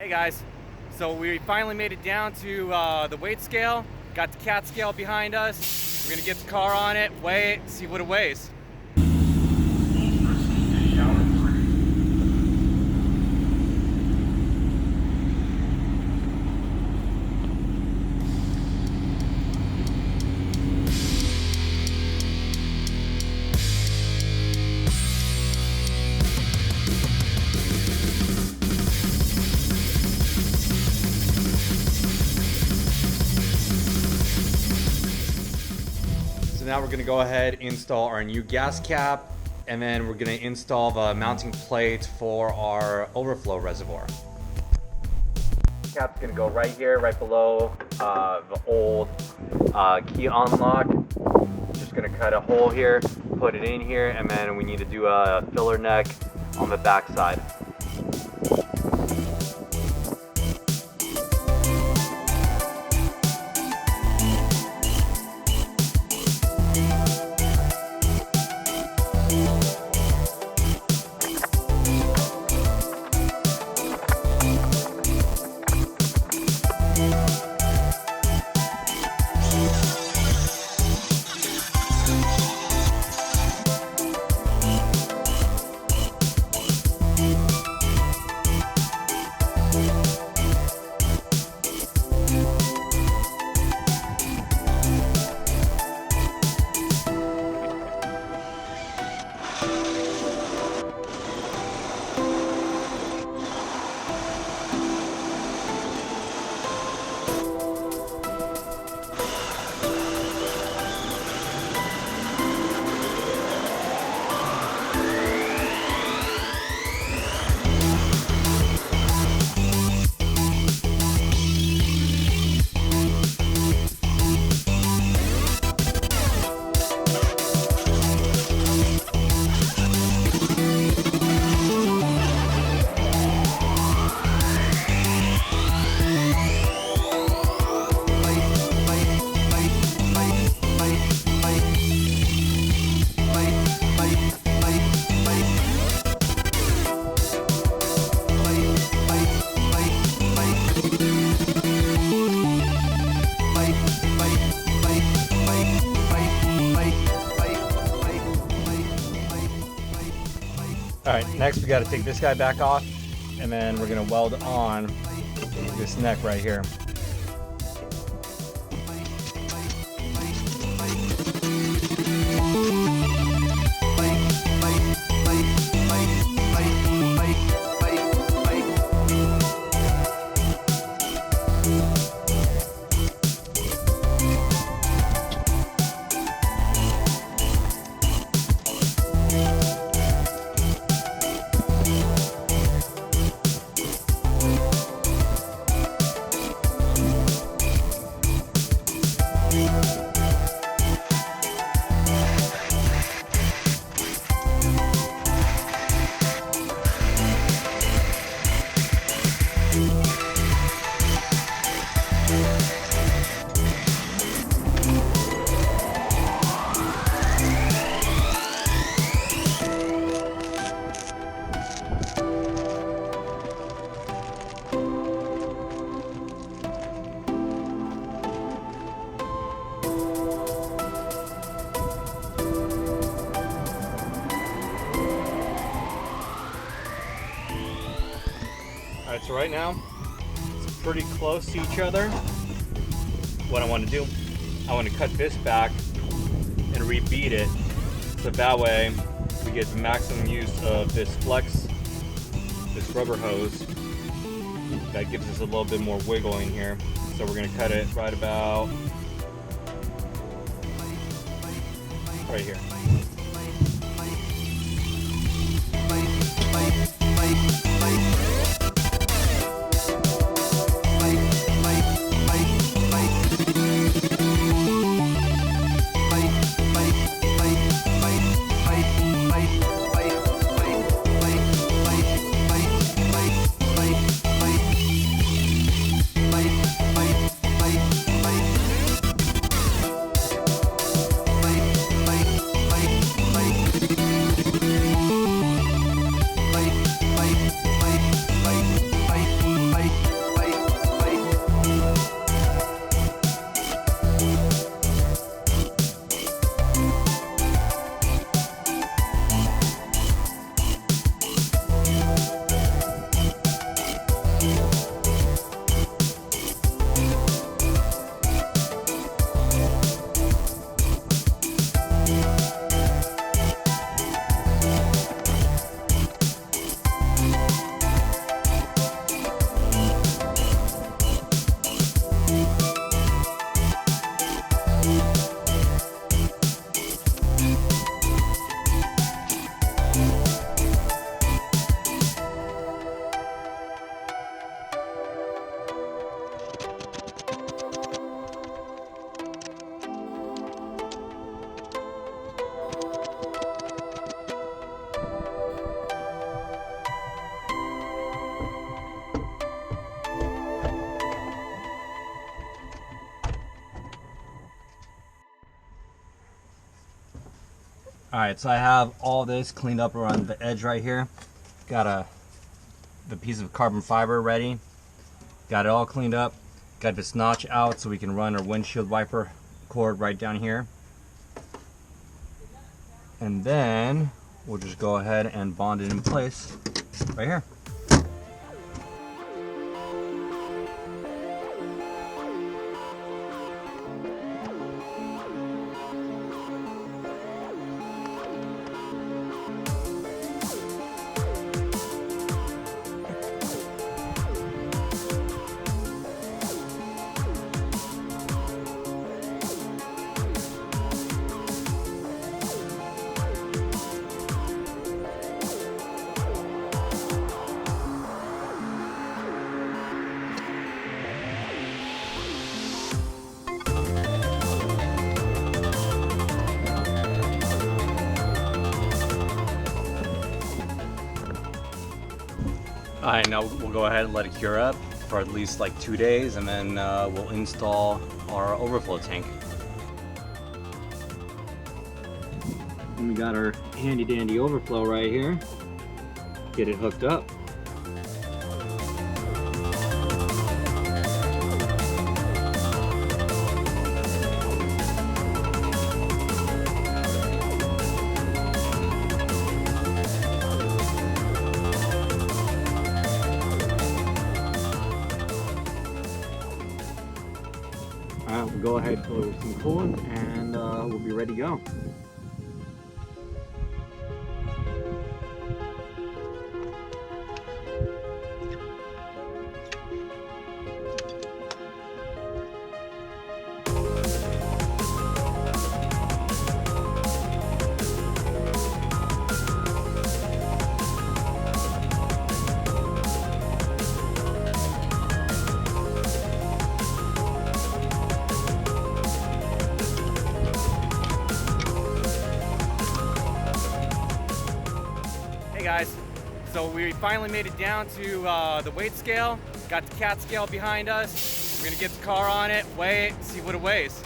Hey guys, so we finally made it down to the weight scale. Got the cat scale behind us. We're gonna get the car on it, weigh it, see what it weighs. So now we're gonna go ahead and install our new gas cap, and then we're gonna install the mounting plate for our overflow reservoir. Cap's gonna go right here, right below the old key unlock. Just gonna cut a hole here, put it in here, and then we need to do a filler neck on the back side. All right, next we got to take this guy back off, and then we're gonna weld on this neck right here. Alright, so right now, it's pretty close to each other. What I want to do, I want to cut this back and rebeat it, so that way we get the maximum use of this flex, this rubber hose. That gives us a little bit more wiggle in here. So we're going to cut it right about right here. Alright, so I have all this cleaned up around the edge right here. Got the piece of carbon fiber ready. Got it all cleaned up. Got this notch out so we can run our windshield wiper cord right down here. And then we'll just go ahead and bond it in place right here. Alright, now we'll go ahead and let it cure up for at least like 2 days, and then we'll install our overflow tank. And we got our handy dandy overflow right here. Get it hooked up. We'll go ahead and fill it with some coolant, and we'll be ready to go. Hey guys, so we finally made it down to the weight scale. Got the cat scale behind us. We're gonna get the car on it, weigh it, see what it weighs.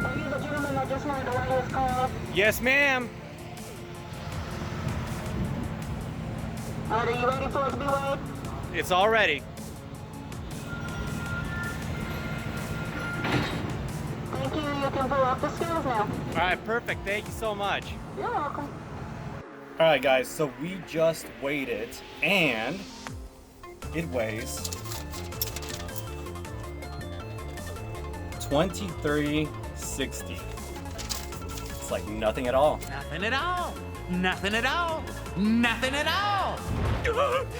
Are you the gentleman that just wanted to weigh his car? Yes, ma'am. Are you ready for it to be weighed? It's all ready. Thank you. You can pull off the scales now. All right, perfect. Thank you so much. You're welcome. All right, guys, so we just weighed it, and it weighs 2360. It's like nothing at all. Nothing at all. Nothing at all. Nothing at all.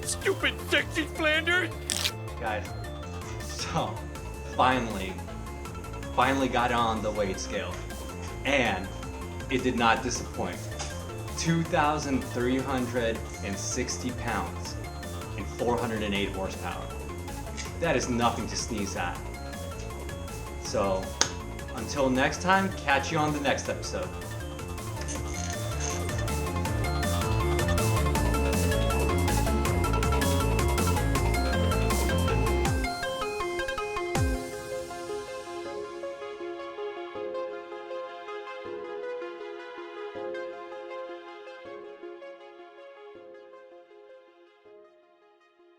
Stupid sexy Flanders. Guys, so finally got on the weight scale, and it did not disappoint. 2,360 pounds and 408 horsepower. That is nothing to sneeze at. So until next time, catch you on the next episode.